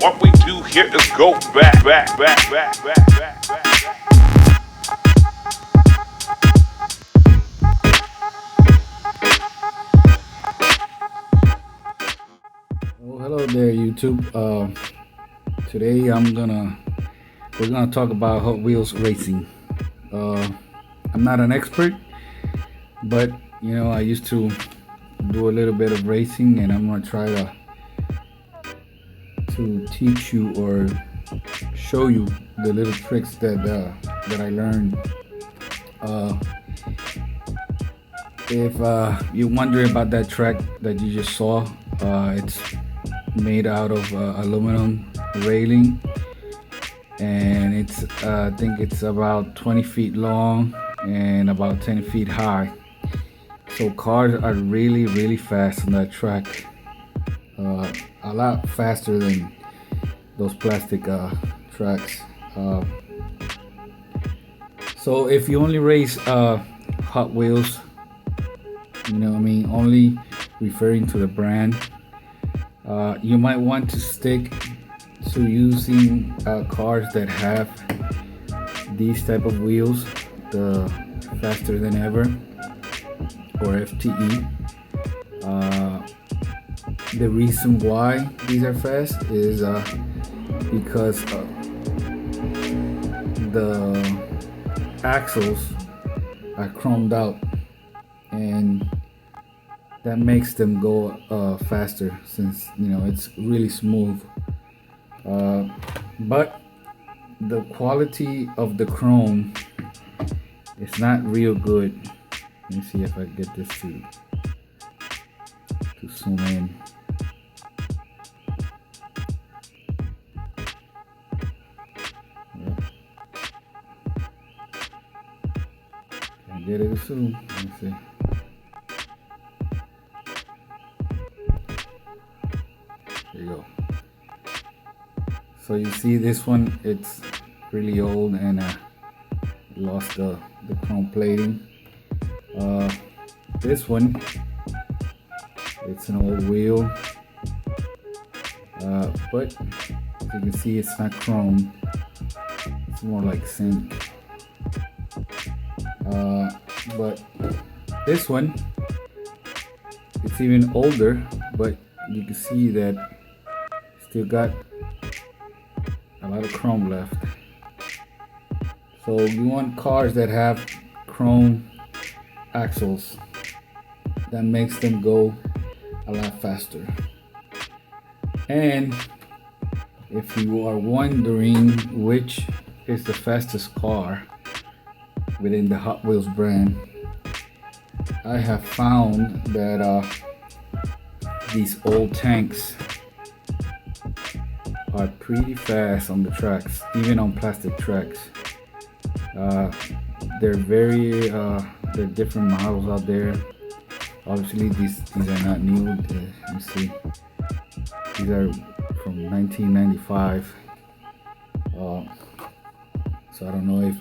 What we do here is go back. Well, hello there, YouTube. Today we're gonna talk about Hot Wheels racing. Uh, I'm not an expert, but I used to do a little bit of racing, and I'm gonna try to teach you or show you the little tricks that I learned. Uh, if you're wondering about that track that you just saw, it's made out of aluminum railing, and I think it's about 20 feet long and about 10 feet high. So cars are really fast on that track, a lot faster than those plastic tracks. Uh, so if you only race Hot Wheels, only referring to the brand, you might want to stick to using cars that have these type of wheels, the faster than ever or FTE. The reason why these are fast is because the axles are chromed out, and that makes them go faster, since it's really smooth. But the quality of the chrome is not real good. Let me see if I get this to zoom in. Yep. Can't get it to zoom. Let me see. There you go. So you see this one, it's really old, and lost the chrome plating. This one, it's an old wheel, but as you can see, it's not chrome, it's more like zinc. But this one, it's even older, but you can see that still got a lot of chrome left. So you want cars that have chrome axles. That makes them go a lot faster. And if you are wondering which is the fastest car within the Hot Wheels brand, I have found that these old tanks are pretty fast on the tracks, even on plastic tracks. They're different models out there. Obviously, these are not new. You see, these are from 1995. So I don't know if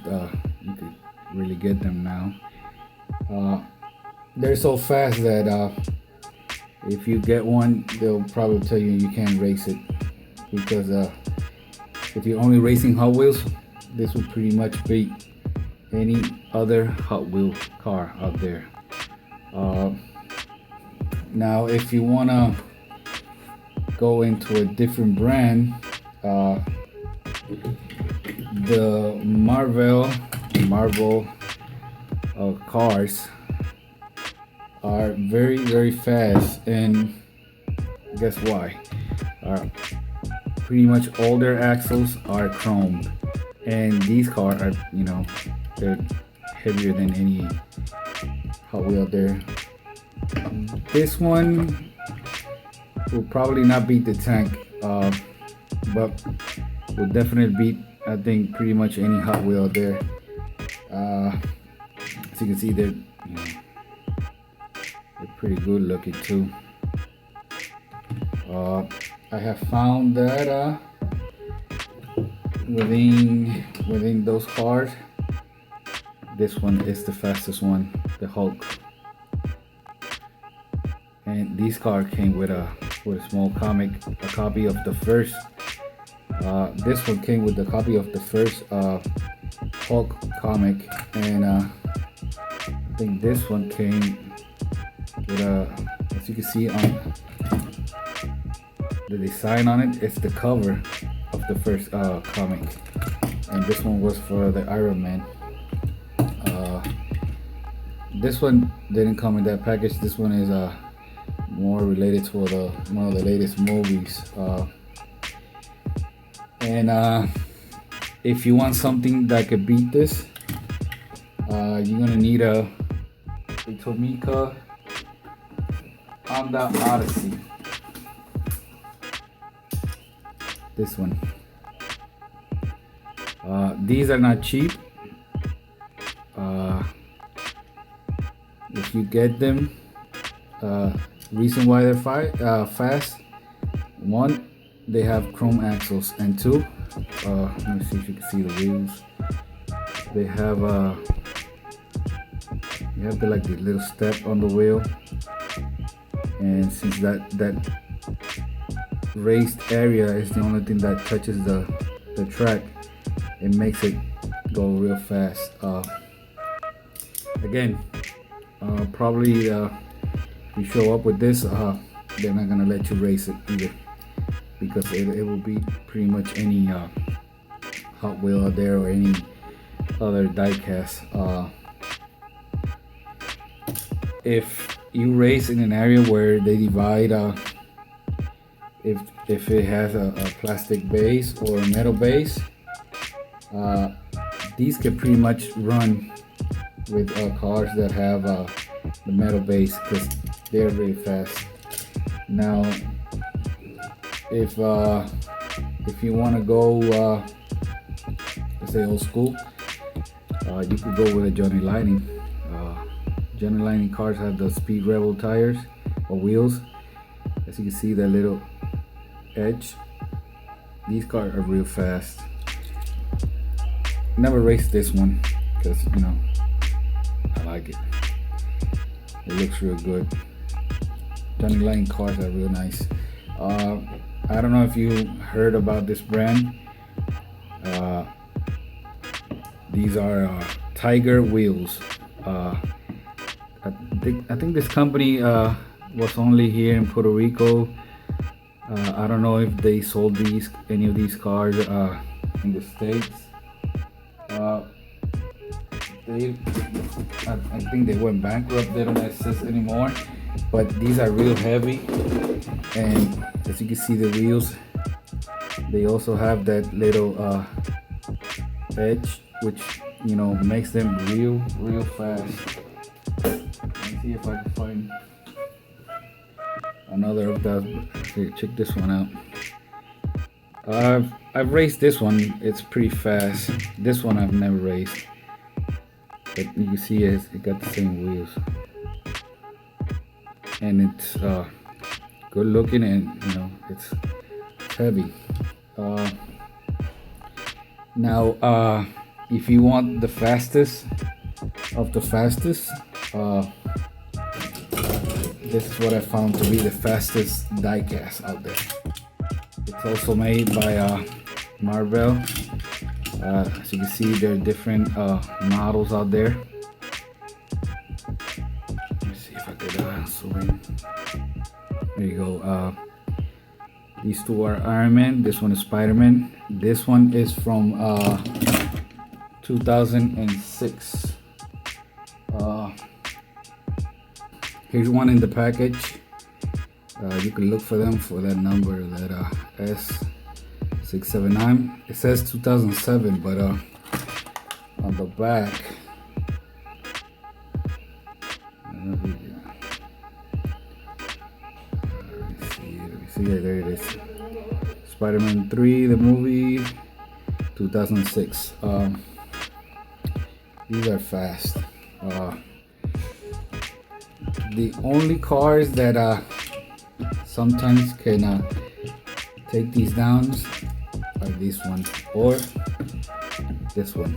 you could really get them now. They're so fast that if you get one, they'll probably tell you you can't race it, because if you're only racing Hot Wheels, this will pretty much beat any other Hot Wheel car out there. Now, if you wanna go into a different brand, the Marvel cars are very fast, and guess why? Pretty much all their axles are chromed, and these cars are, they're heavier than any Hot Wheel out there. This one will probably not beat the tank, but will definitely beat, I think, pretty much any Hot Wheel out there. As you can see, they're pretty good looking too. I have found that within those cars, this one is the fastest one, the Hulk. And these cars came with a small comic, a copy of the first This one came with the copy of the first Hulk comic, and I think this one came with as you can see on the design on it, it's the cover of the first comic, and this one was for the Iron Man. This one didn't come in that package. This one is more related to one of the latest movies. And if you want something that could beat this, you're gonna need a Tomica Honda Odyssey. This one. These are not cheap. If you get them, reason why they're fast. One, they have chrome axles, and two, let me see if you can see the wheels. They have like the little step on the wheel, and since that raised area is the only thing that touches the track, it makes it go real fast. Again, probably if you show up with this, they're not gonna let you race it either, because it will beat pretty much any Hot Wheel out there or any other diecast. If you race in an area where they divide, if it has a plastic base or a metal base, these can pretty much run with cars that have the metal base, because they're really fast. Now, if you want to go, let's say old school, you could go with a Johnny Lightning. Johnny Lightning cars have the Speed Rebel tires or wheels. As you can see, that little edge. These cars are real fast. Never raced this one because I like it. It looks real good. Johnny Lightning cars are real nice. I don't know if you heard about this brand. These are Tiger wheels. I think this company was only here in Puerto Rico. I don't know if they sold any of these cars in the States. I think they went bankrupt. They don't exist anymore. But these are real heavy, and as you can see, the wheels, they also have that little edge, which makes them real fast. Let me see if I can find another of that. Here, check this one out. I've raced this one. It's pretty fast. This one I've never raced, but you can see it got the same wheels, and it's good looking, and it's heavy. Now, if you want the fastest of the fastest, this is what I found to be the fastest diecast out there. It's also made by Marvel. As you can see, there are different models out there. Let me see if I could zoom in. There you go. These two are Iron Man. This one is Spider-Man. This one is from 2006. Here's one in the package. You can look for them for that number, that S679. It says 2007, but on the back, let me see, there it is. Spider-Man 3, the movie, 2006. These are fast. The only cars that sometimes can take these down are this one or this one,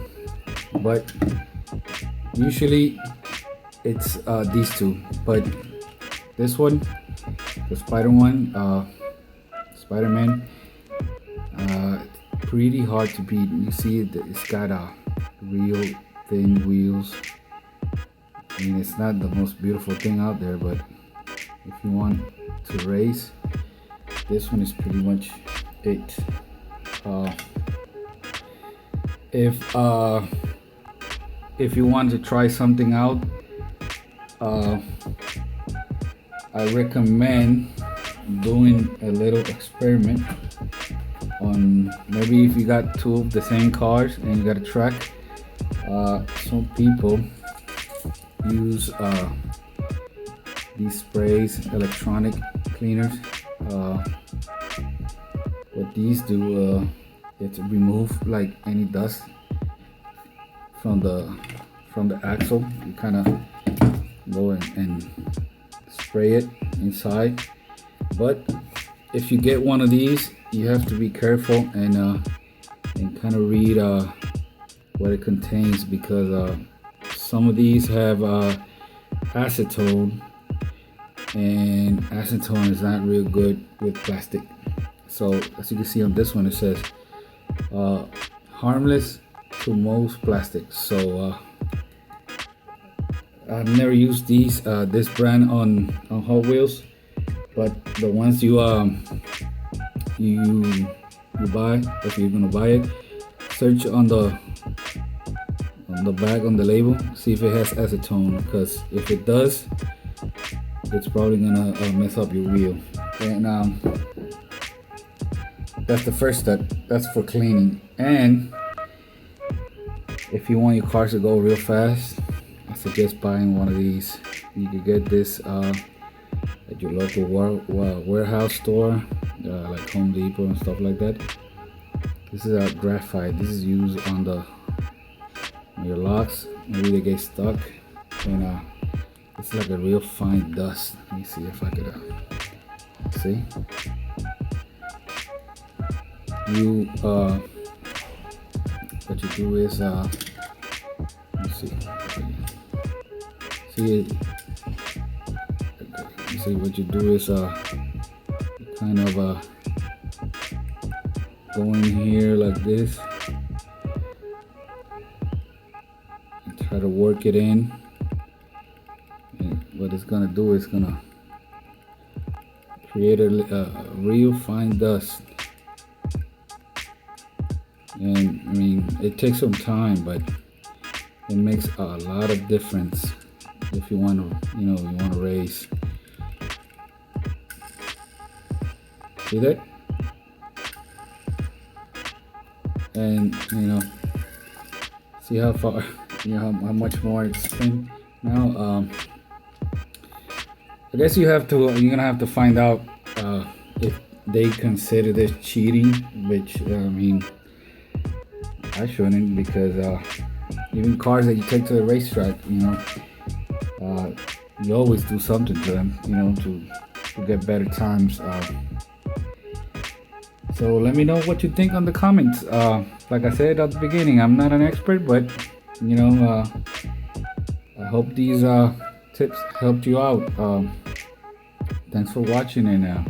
but usually it's these two. But this one, the Spider-Man, It's pretty hard to beat. You see it's got real thin wheels. I mean, it's not the most beautiful thing out there, but if you want to race, this one is pretty much it. Uh, if you want to try something out, I recommend doing a little experiment on maybe if you got two of the same cars and you got a track. Some people use these sprays, electronic cleaners. What these do, it's remove like any dust from the axle. You kind of go and spray it inside. But if you get one of these, you have to be careful and kind of read what it contains, because some of these have acetone, and acetone is not real good with plastic. So as you can see on this one, it says harmless to most plastics. So I've never used this brand on Hot Wheels, but the ones you buy, if you're gonna buy it, search on the back, on the label, see if it has acetone, because if it does, it's probably gonna mess up your wheel. And that's the first step. That's for cleaning. And if you want your cars to go real fast, I suggest buying one of these. You can get this at your local warehouse store, like Home Depot and stuff like that. This is a graphite. This is used on your locks. Maybe they get stuck, and it's like a real fine dust. Let me see if I could see. You what you do is let me see. See what you do is kind of go in here like this and try to work it in. And what it's gonna do is gonna create a real fine dust. And I mean, it takes some time, but it makes a lot of difference if you want to, you want to race. See that? And see how far, how much more it's spin. Now, I guess you're gonna have to find out if they consider this cheating, which I mean, I shouldn't, because even cars that you take to the racetrack, you always do something to them, to get better times. So let me know what you think on the comments. Like I said at the beginning, I'm not an expert, but I hope these tips helped you out. Thanks for watching, and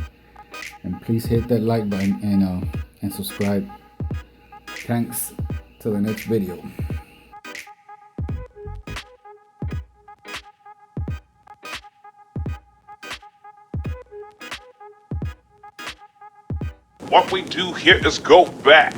please hit that like button and subscribe. Thanks. Till the next video. What we do here is go back.